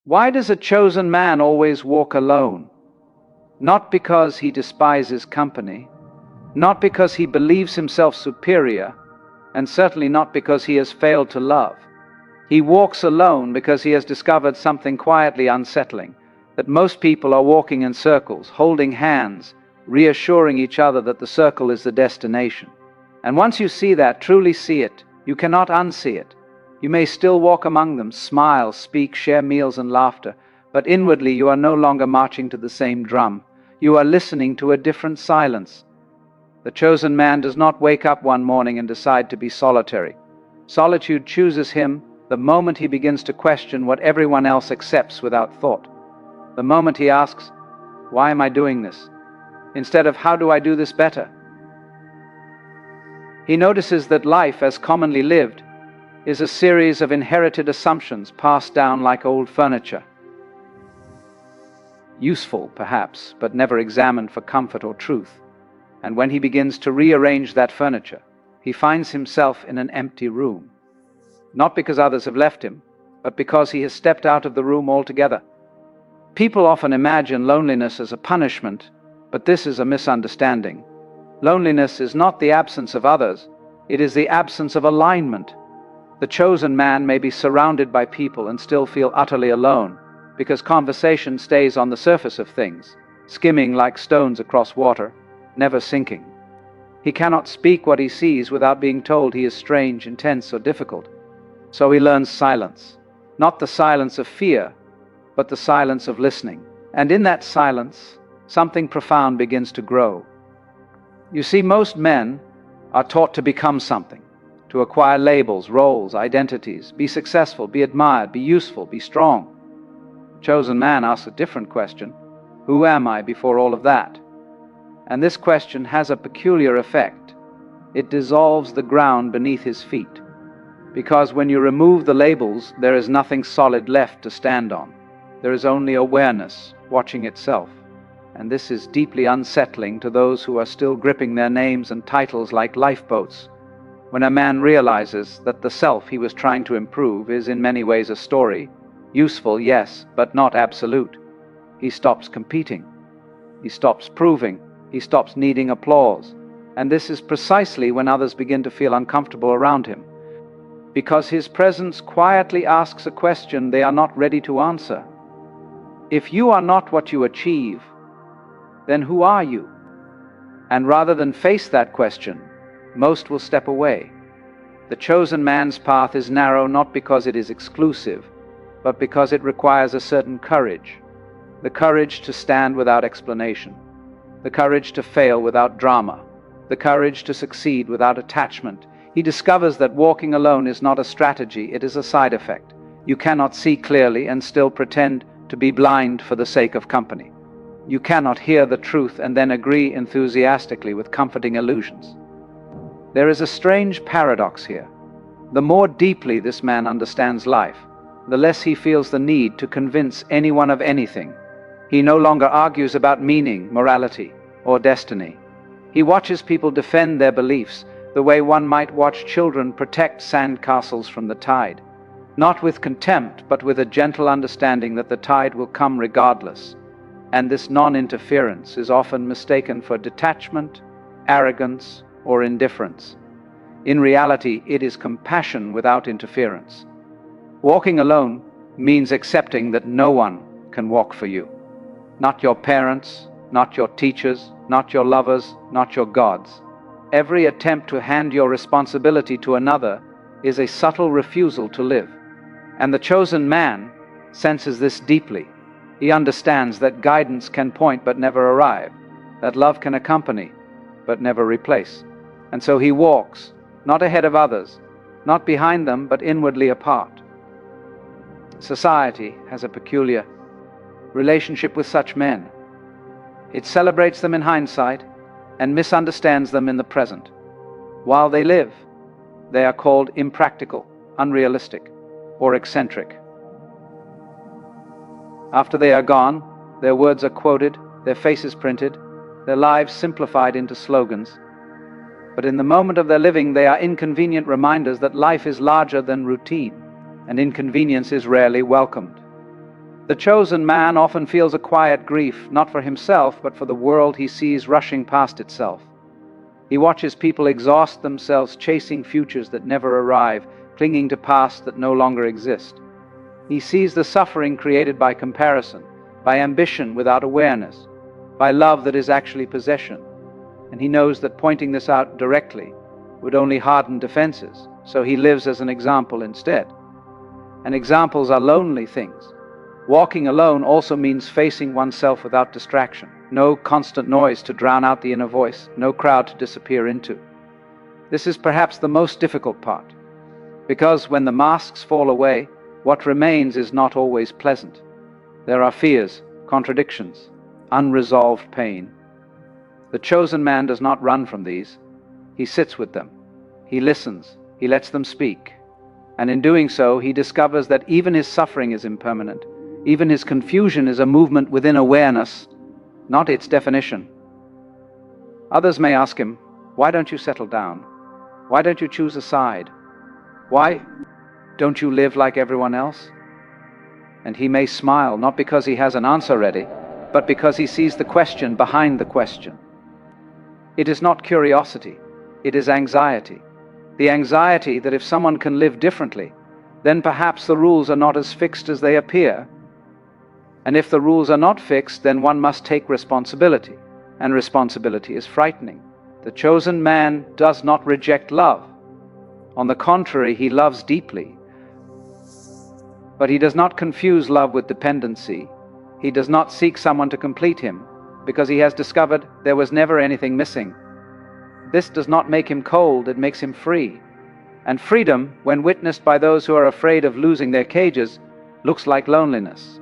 Why does a chosen man always walk alone? Not because he despises company, not because he believes himself superior, and certainly not because he has failed to love. He walks alone because he has discovered something quietly unsettling, that most people are walking in circles, holding hands, reassuring each other that the circle is the destination. And once you see that, truly see it, you cannot unsee it. You may still walk among them, smile, speak, share meals and laughter, but inwardly you are no longer marching to the same drum. You are listening to a different silence. The chosen man does not wake up one morning and decide to be solitary. Solitude chooses him the moment he begins to question what everyone else accepts without thought. The moment he asks, "Why am I doing this?" instead of "How do I do this better?" He notices that life, as commonly lived, is a series of inherited assumptions passed down like old furniture. Useful, perhaps, but never examined for comfort or truth. And when he begins to rearrange that furniture, he finds himself in an empty room. Not because others have left him, but because he has stepped out of the room altogether. People often imagine loneliness as a punishment, but this is a misunderstanding. Loneliness is not the absence of others, it is the absence of alignment. The chosen man may be surrounded by people and still feel utterly alone, because conversation stays on the surface of things, skimming like stones across water, never sinking. He cannot speak what he sees without being told he is strange, intense, or difficult. So he learns silence, not the silence of fear, but the silence of listening. And in that silence, something profound begins to grow. You see, most men are taught to become something, to acquire labels, roles, identities, be successful, be admired, be useful, be strong. The chosen man asks a different question: who am I before all of that? And this question has a peculiar effect. It dissolves the ground beneath his feet. Because when you remove the labels, there is nothing solid left to stand on. There is only awareness watching itself. And this is deeply unsettling to those who are still gripping their names and titles like lifeboats. When a man realizes that the self he was trying to improve is in many ways a story, useful, yes, but not absolute, he stops competing. He stops proving. He stops needing applause. And this is precisely when others begin to feel uncomfortable around him, because his presence quietly asks a question they are not ready to answer. If you are not what you achieve, then who are you? And rather than face that question, most will step away. The chosen man's path is narrow not because it is exclusive, but because it requires a certain courage. The courage to stand without explanation. The courage to fail without drama. The courage to succeed without attachment. He discovers that walking alone is not a strategy, it is a side effect. You cannot see clearly and still pretend to be blind for the sake of company. You cannot hear the truth and then agree enthusiastically with comforting illusions. There is a strange paradox here. The more deeply this man understands life, the less he feels the need to convince anyone of anything. He no longer argues about meaning, morality, or destiny. He watches people defend their beliefs the way one might watch children protect sandcastles from the tide. Not with contempt, but with a gentle understanding that the tide will come regardless. And this non-interference is often mistaken for detachment, arrogance, or indifference. In reality, it is compassion without interference. Walking alone means accepting that no one can walk for you. Not your parents, not your teachers, not your lovers, not your gods. Every attempt to hand your responsibility to another is a subtle refusal to live. And the chosen man senses this deeply. He understands that guidance can point but never arrive, that love can accompany but never replace. And so he walks, not ahead of others, not behind them, but inwardly apart. Society has a peculiar relationship with such men. It celebrates them in hindsight and misunderstands them in the present. While they live, they are called impractical, unrealistic, or eccentric. After they are gone, their words are quoted, their faces printed, their lives simplified into slogans. But in the moment of their living, they are inconvenient reminders that life is larger than routine, and inconvenience is rarely welcomed. The chosen man often feels a quiet grief, not for himself, but for the world he sees rushing past itself. He watches people exhaust themselves chasing futures that never arrive, clinging to pasts that no longer exist. He sees the suffering created by comparison, by ambition without awareness, by love that is actually possession. And he knows that pointing this out directly would only harden defenses, so he lives as an example instead. And examples are lonely things. Walking alone also means facing oneself without distraction. No constant noise to drown out the inner voice, no crowd to disappear into. This is perhaps the most difficult part, because when the masks fall away, what remains is not always pleasant. There are fears, contradictions, unresolved pain. The chosen man does not run from these. He sits with them. He listens. He lets them speak. And in doing so, he discovers that even his suffering is impermanent. Even his confusion is a movement within awareness, not its definition. Others may ask him, "Why don't you settle down? Why don't you choose a side? Why don't you live like everyone else?" And he may smile, not because he has an answer ready, but because he sees the question behind the question. It is not curiosity, it is anxiety. The anxiety that if someone can live differently, then perhaps the rules are not as fixed as they appear. And if the rules are not fixed, then one must take responsibility, and responsibility is frightening. The chosen man does not reject love. On the contrary, he loves deeply. But he does not confuse love with dependency. He does not seek someone to complete him, because he has discovered there was never anything missing. This does not make him cold, it makes him free. And freedom, when witnessed by those who are afraid of losing their cages, looks like loneliness.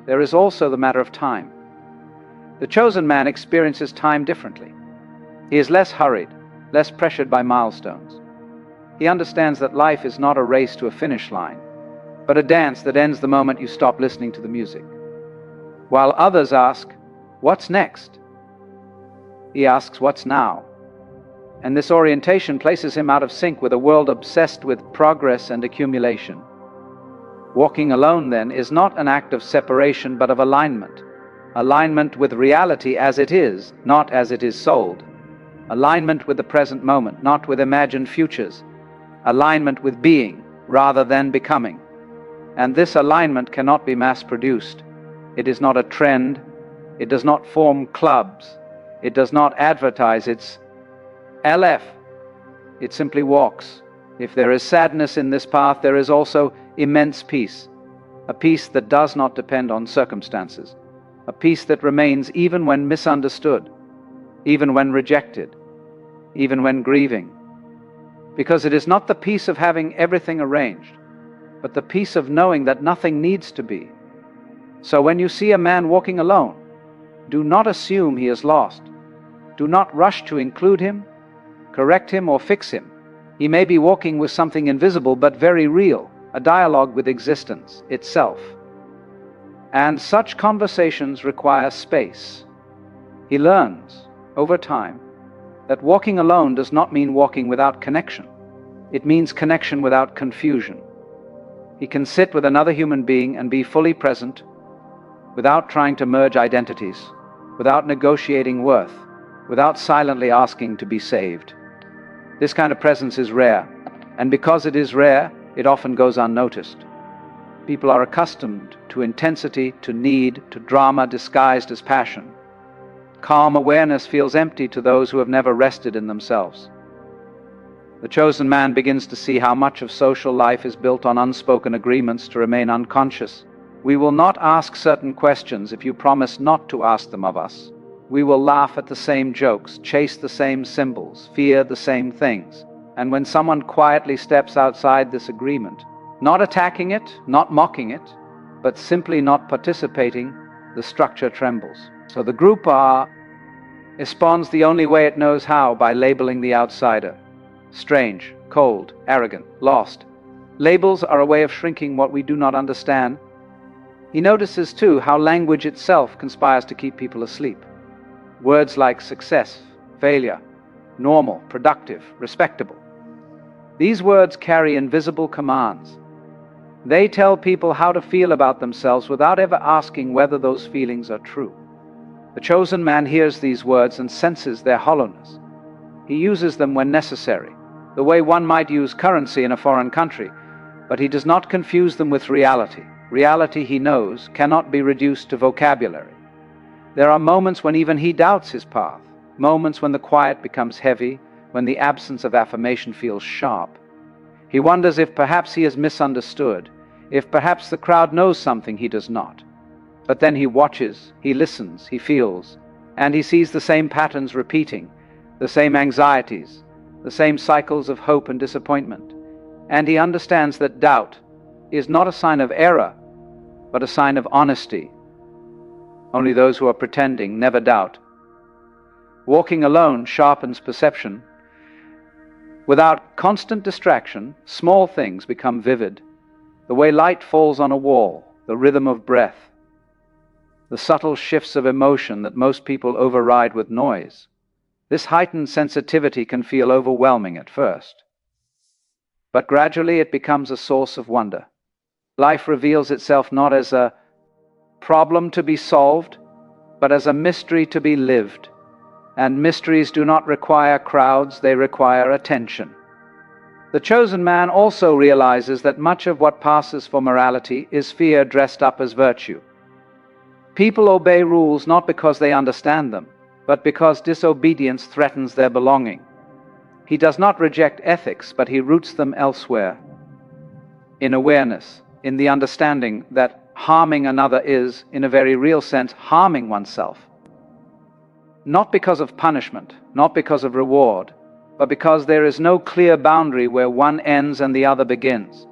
There is also the matter of time. The chosen man experiences time differently. He is less hurried, less pressured by milestones. He understands that life is not a race to a finish line, but a dance that ends the moment you stop listening to the music. While others ask, "What's next?" he asks, "What's now?" And this orientation places him out of sync with a world obsessed with progress and accumulation. Walking alone, then, is not an act of separation but of alignment. Alignment with reality as it is, not as it is sold. Alignment with the present moment, not with imagined futures. Alignment with being rather than becoming. And this alignment cannot be mass-produced. It is not a trend. It does not form clubs. It does not advertise. It's LF. It simply walks. If there is sadness in this path, there is also immense peace. A peace that does not depend on circumstances. A peace that remains even when misunderstood, even when rejected, even when grieving. Because it is not the peace of having everything arranged, but the peace of knowing that nothing needs to be. So when you see a man walking alone, do not assume he is lost. Do not rush to include him, correct him, or fix him. He may be walking with something invisible but very real, a dialogue with existence itself. And such conversations require space. He learns, over time, that walking alone does not mean walking without connection. It means connection without confusion. He can sit with another human being and be fully present, without trying to merge identities, without negotiating worth, without silently asking to be saved. This kind of presence is rare, and because it is rare, it often goes unnoticed. People are accustomed to intensity, to need, to drama disguised as passion. Calm awareness feels empty to those who have never rested in themselves. The chosen man begins to see how much of social life is built on unspoken agreements to remain unconscious. We will not ask certain questions if you promise not to ask them of us. We will laugh at the same jokes, chase the same symbols, fear the same things. And when someone quietly steps outside this agreement, not attacking it, not mocking it, but simply not participating, the structure trembles. So the group responds the only way it knows how, by labeling the outsider. Strange, cold, arrogant, lost. Labels are a way of shrinking what we do not understand. He notices too how language itself conspires to keep people asleep. Words like success, failure, normal, productive, respectable. These words carry invisible commands. They tell people how to feel about themselves without ever asking whether those feelings are true. The chosen man hears these words and senses their hollowness. He uses them when necessary, the way one might use currency in a foreign country, but he does not confuse them with reality. Reality, he knows, cannot be reduced to vocabulary. There are moments when even he doubts his path, moments when the quiet becomes heavy, when the absence of affirmation feels sharp. He wonders if perhaps he is misunderstood, if perhaps the crowd knows something he does not. But then he watches, he listens, he feels, and he sees the same patterns repeating, the same anxieties, the same cycles of hope and disappointment. And he understands that doubt is not a sign of error, but a sign of honesty. Only those who are pretending never doubt. Walking alone sharpens perception. Without constant distraction, small things become vivid. The way light falls on a wall, the rhythm of breath, the subtle shifts of emotion that most people override with noise. This heightened sensitivity can feel overwhelming at first. But gradually it becomes a source of wonder. Life reveals itself not as a problem to be solved, but as a mystery to be lived. And mysteries do not require crowds, they require attention. The chosen man also realizes that much of what passes for morality is fear dressed up as virtue. People obey rules not because they understand them, but because disobedience threatens their belonging. He does not reject ethics, but he roots them elsewhere. In awareness, in the understanding that harming another is, in a very real sense, harming oneself. Not because of punishment, not because of reward, but because there is no clear boundary where one ends and the other begins.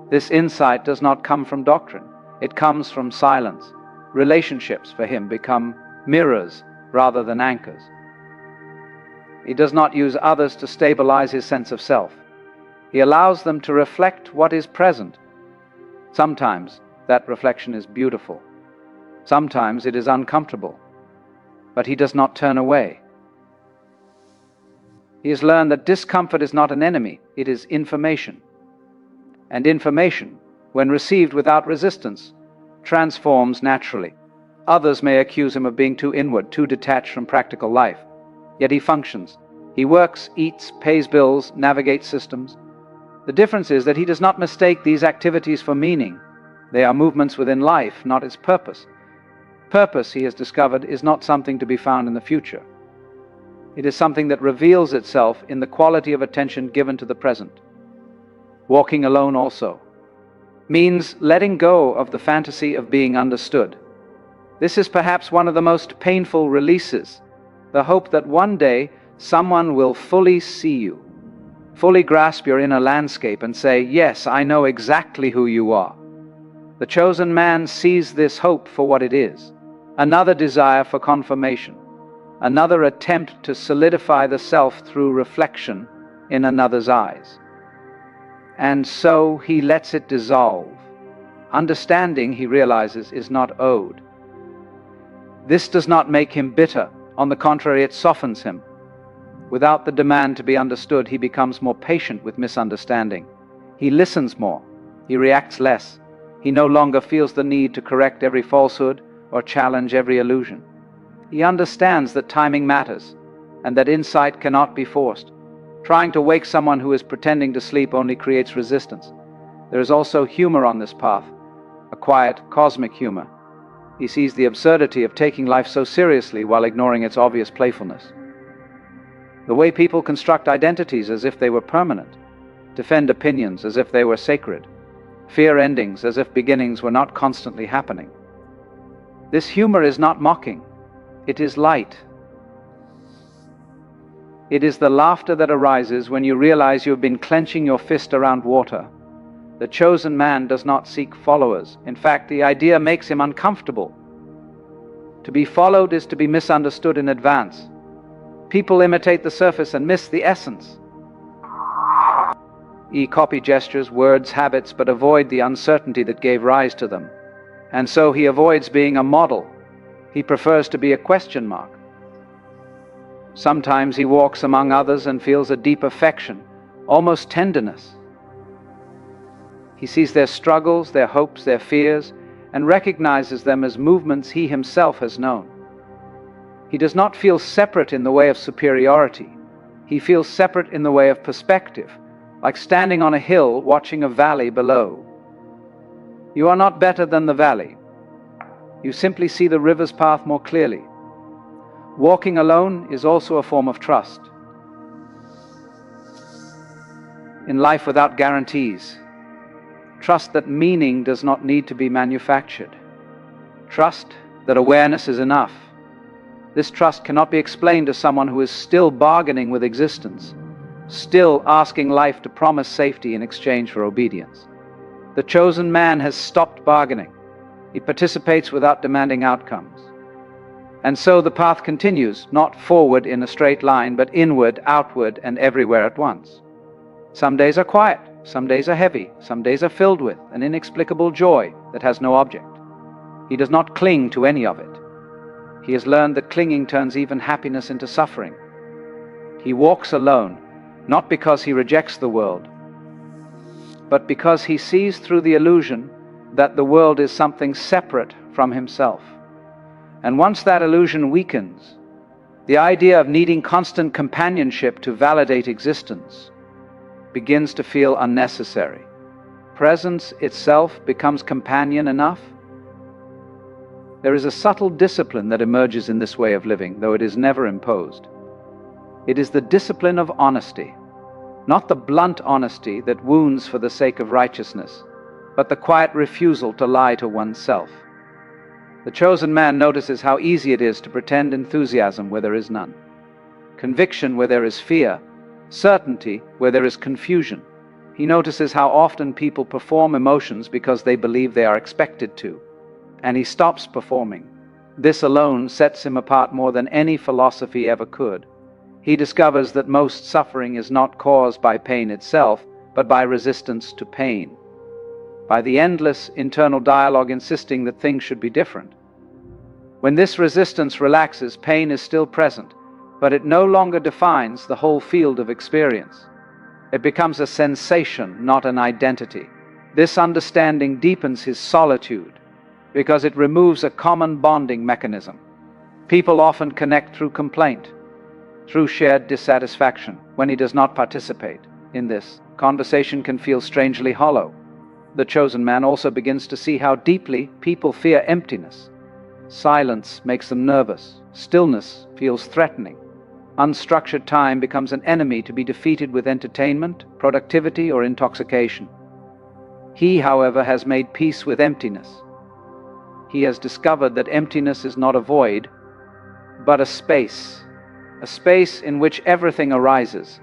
This insight does not come from doctrine. It comes from silence. Relationships for him become mirrors rather than anchors. He does not use others to stabilize his sense of self. He allows them to reflect what is present. Sometimes that reflection is beautiful. Sometimes it is uncomfortable. But he does not turn away. He has learned that discomfort is not an enemy, it is information. And information, when received without resistance, transforms naturally. Others may accuse him of being too inward, too detached from practical life. Yet he functions. He works, eats, pays bills, navigates systems. The difference is that he does not mistake these activities for meaning. They are movements within life, not its purpose. Purpose, he has discovered, is not something to be found in the future. It is something that reveals itself in the quality of attention given to the present. Walking alone also means letting go of the fantasy of being understood. This is perhaps one of the most painful releases, the hope that one day someone will fully see you, fully grasp your inner landscape and say, "Yes, I know exactly who you are." The chosen man sees this hope for what it is, another desire for confirmation, another attempt to solidify the self through reflection in another's eyes. And so he lets it dissolve. Understanding, he realizes, is not owed. This does not make him bitter. On the contrary, it softens him. Without the demand to be understood, he becomes more patient with misunderstanding. He listens more. He reacts less. He no longer feels the need to correct every falsehood or challenge every illusion. He understands that timing matters and that insight cannot be forced. Trying to wake someone who is pretending to sleep only creates resistance. There is also humor on this path, a quiet, cosmic humor. He sees the absurdity of taking life so seriously while ignoring its obvious playfulness. The way people construct identities as if they were permanent, defend opinions as if they were sacred, fear endings as if beginnings were not constantly happening. This humor is not mocking. It is light. It is the laughter that arises when you realize you have been clenching your fist around water. The chosen man does not seek followers. In fact, the idea makes him uncomfortable. To be followed is to be misunderstood in advance. People imitate the surface and miss the essence. He copy gestures, words, habits, but avoid the uncertainty that gave rise to them. And so he avoids being a model. He prefers to be a question mark. Sometimes he walks among others and feels a deep affection, almost tenderness. He sees their struggles, their hopes, their fears, and recognizes them as movements he himself has known. He does not feel separate in the way of superiority. He feels separate in the way of perspective, like standing on a hill watching a valley below. You are not better than the valley. You simply see the river's path more clearly. Walking alone is also a form of trust. In life without guarantees, trust that meaning does not need to be manufactured. Trust that awareness is enough. This trust cannot be explained to someone who is still bargaining with existence, still asking life to promise safety in exchange for obedience. The chosen man has stopped bargaining. He participates without demanding outcomes. And so the path continues, not forward in a straight line, but inward, outward, and everywhere at once. Some days are quiet, some days are heavy, some days are filled with an inexplicable joy that has no object. He does not cling to any of it. He has learned that clinging turns even happiness into suffering. He walks alone, not because he rejects the world, but because he sees through the illusion that the world is something separate from himself. And once that illusion weakens, the idea of needing constant companionship to validate existence begins to feel unnecessary. Presence itself becomes companion enough. There is a subtle discipline that emerges in this way of living, though it is never imposed. It is the discipline of honesty, not the blunt honesty that wounds for the sake of righteousness, but the quiet refusal to lie to oneself. The chosen man notices how easy it is to pretend enthusiasm where there is none, conviction where there is fear, certainty where there is confusion. He notices how often people perform emotions because they believe they are expected to, and he stops performing. This alone sets him apart more than any philosophy ever could. He discovers that most suffering is not caused by pain itself, but by resistance to pain, by the endless internal dialogue insisting that things should be different. When this resistance relaxes, pain is still present, but it no longer defines the whole field of experience. It becomes a sensation, not an identity. This understanding deepens his solitude, because it removes a common bonding mechanism. People often connect through complaint, through shared dissatisfaction. When he does not participate in this, conversation can feel strangely hollow. The chosen man also begins to see how deeply people fear emptiness. Silence makes them nervous. Stillness feels threatening. Unstructured time becomes an enemy to be defeated with entertainment, productivity, or intoxication. He, however, has made peace with emptiness. He has discovered that emptiness is not a void, but a space in which everything arises.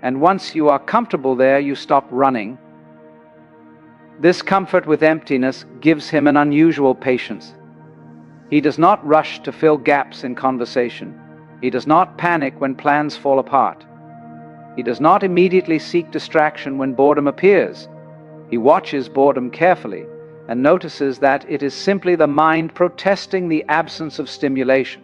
And once you are comfortable there, you stop running. This comfort with emptiness gives him an unusual patience. He does not rush to fill gaps in conversation. He does not panic when plans fall apart. He does not immediately seek distraction when boredom appears. He watches boredom carefully and notices that it is simply the mind protesting the absence of stimulation.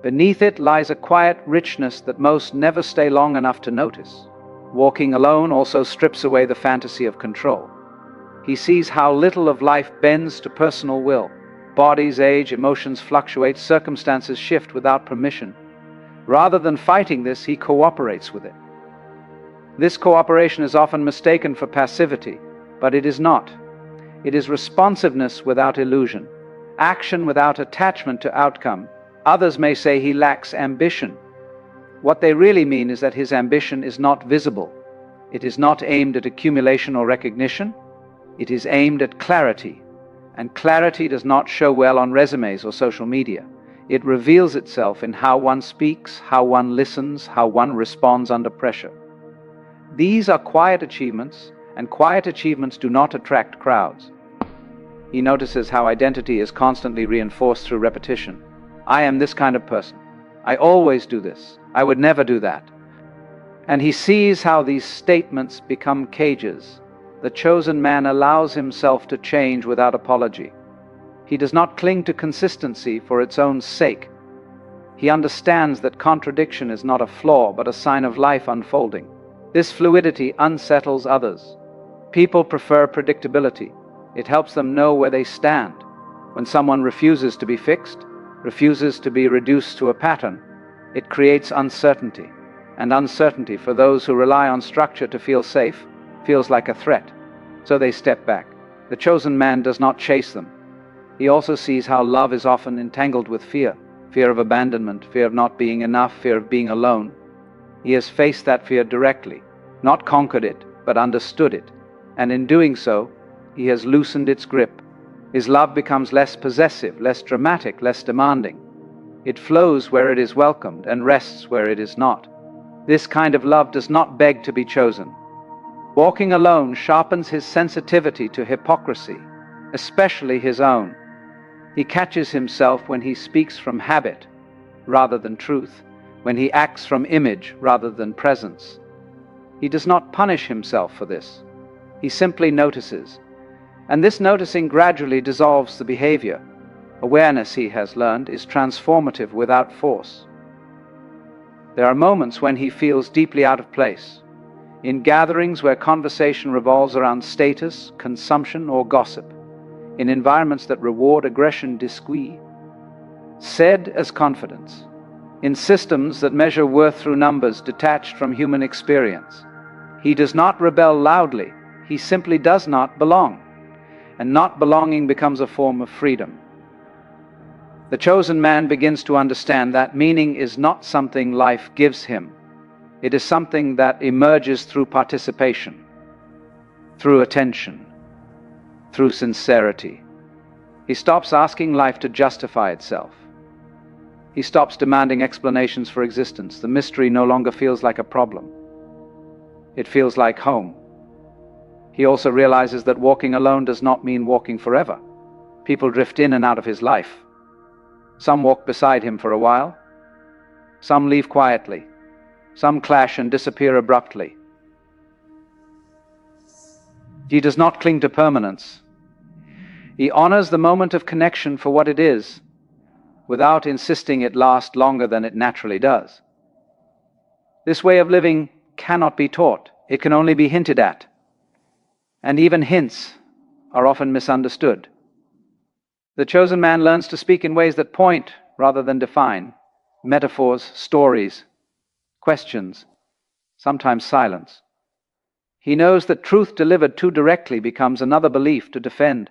Beneath it lies a quiet richness that most never stay long enough to notice. Walking alone also strips away the fantasy of control. He sees how little of life bends to personal will. Bodies age, emotions fluctuate, circumstances shift without permission. Rather than fighting this, he cooperates with it. This cooperation is often mistaken for passivity, but it is not. It is responsiveness without illusion, action without attachment to outcome. Others may say he lacks ambition. What they really mean is that his ambition is not visible. It is not aimed at accumulation or recognition. It is aimed at clarity, and clarity does not show well on resumes or social media. It reveals itself in how one speaks, how one listens, how one responds under pressure. These are quiet achievements, and quiet achievements do not attract crowds. He notices how identity is constantly reinforced through repetition. I am this kind of person. I always do this. I would never do that. And he sees how these statements become cages. The chosen man allows himself to change without apology. He does not cling to consistency for its own sake. He understands that contradiction is not a flaw, but a sign of life unfolding. This fluidity unsettles others. People prefer predictability. It helps them know where they stand. When someone refuses to be fixed, refuses to be reduced to a pattern, it creates uncertainty. And uncertainty, for those who rely on structure to feel safe, feels like a threat. So they step back. The chosen man does not chase them. He also sees how love is often entangled with fear. Fear of abandonment, fear of not being enough, fear of being alone. He has faced that fear directly, not conquered it, but understood it. And in doing so, he has loosened its grip. His love becomes less possessive, less dramatic, less demanding. It flows where it is welcomed and rests where it is not. This kind of love does not beg to be chosen. Walking alone sharpens his sensitivity to hypocrisy, especially his own. He catches himself when he speaks from habit rather than truth, when he acts from image rather than presence. He does not punish himself for this. He simply notices. And this noticing gradually dissolves the behavior. Awareness, he has learned, is transformative without force. There are moments when he feels deeply out of place. In gatherings where conversation revolves around status, consumption, or gossip. In environments that reward aggression disque, said as confidence. In systems that measure worth through numbers detached from human experience. He does not rebel loudly. He simply does not belong. And not belonging becomes a form of freedom. The chosen man begins to understand that meaning is not something life gives him. It is something that emerges through participation, through attention, through sincerity. He stops asking life to justify itself. He stops demanding explanations for existence. The mystery no longer feels like a problem. It feels like home. He also realizes that walking alone does not mean walking forever. People drift in and out of his life. Some walk beside him for a while. Some leave quietly. Some clash and disappear abruptly. He does not cling to permanence. He honors the moment of connection for what it is, without insisting it last longer than it naturally does. This way of living cannot be taught. It can only be hinted at. And even hints are often misunderstood. The chosen man learns to speak in ways that point rather than define. Metaphors, stories, questions, sometimes silence. He knows that truth delivered too directly becomes another belief to defend.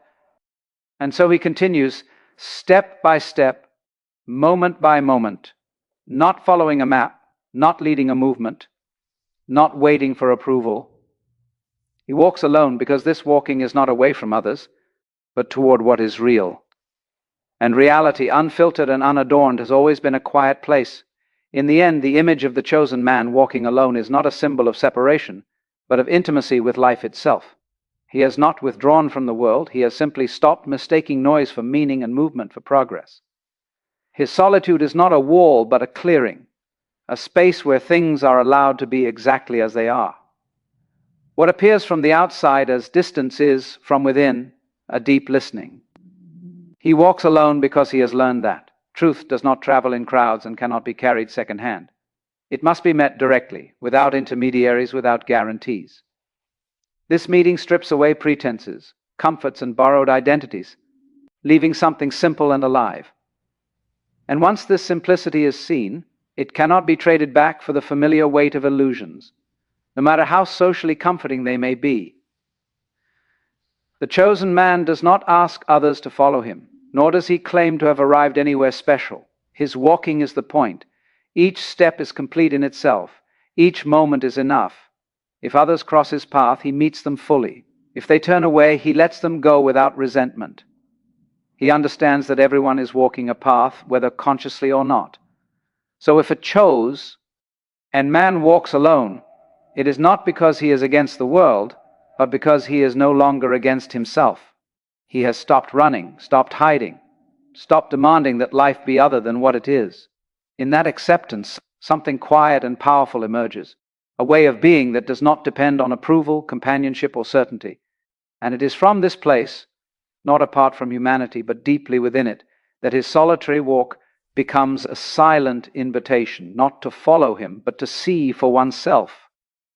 And so he continues, step by step, moment by moment, not following a map, not leading a movement, not waiting for approval. He walks alone because this walking is not away from others, but toward what is real. And reality, unfiltered and unadorned, has always been a quiet place. In the end, the image of the chosen man walking alone is not a symbol of separation, but of intimacy with life itself. He has not withdrawn from the world. He has simply stopped mistaking noise for meaning and movement for progress. His solitude is not a wall, but a clearing, a space where things are allowed to be exactly as they are. What appears from the outside as distance is, from within, a deep listening. He walks alone because he has learned that truth does not travel in crowds and cannot be carried second-hand. It must be met directly, without intermediaries, without guarantees. This meeting strips away pretenses, comforts, and borrowed identities, leaving something simple and alive. And once this simplicity is seen, it cannot be traded back for the familiar weight of illusions, no matter how socially comforting they may be. The chosen man does not ask others to follow him, nor does he claim to have arrived anywhere special. His walking is the point. Each step is complete in itself. Each moment is enough. If others cross his path, he meets them fully. If they turn away, he lets them go without resentment. He understands that everyone is walking a path, whether consciously or not. So if it chose, and man walks alone, it is not because he is against the world, but because he is no longer against himself. He has stopped running, stopped hiding, stopped demanding that life be other than what it is. In that acceptance, something quiet and powerful emerges, a way of being that does not depend on approval, companionship, or certainty. And it is from this place, not apart from humanity, but deeply within it, that his solitary walk becomes a silent invitation, not to follow him, but to see for oneself.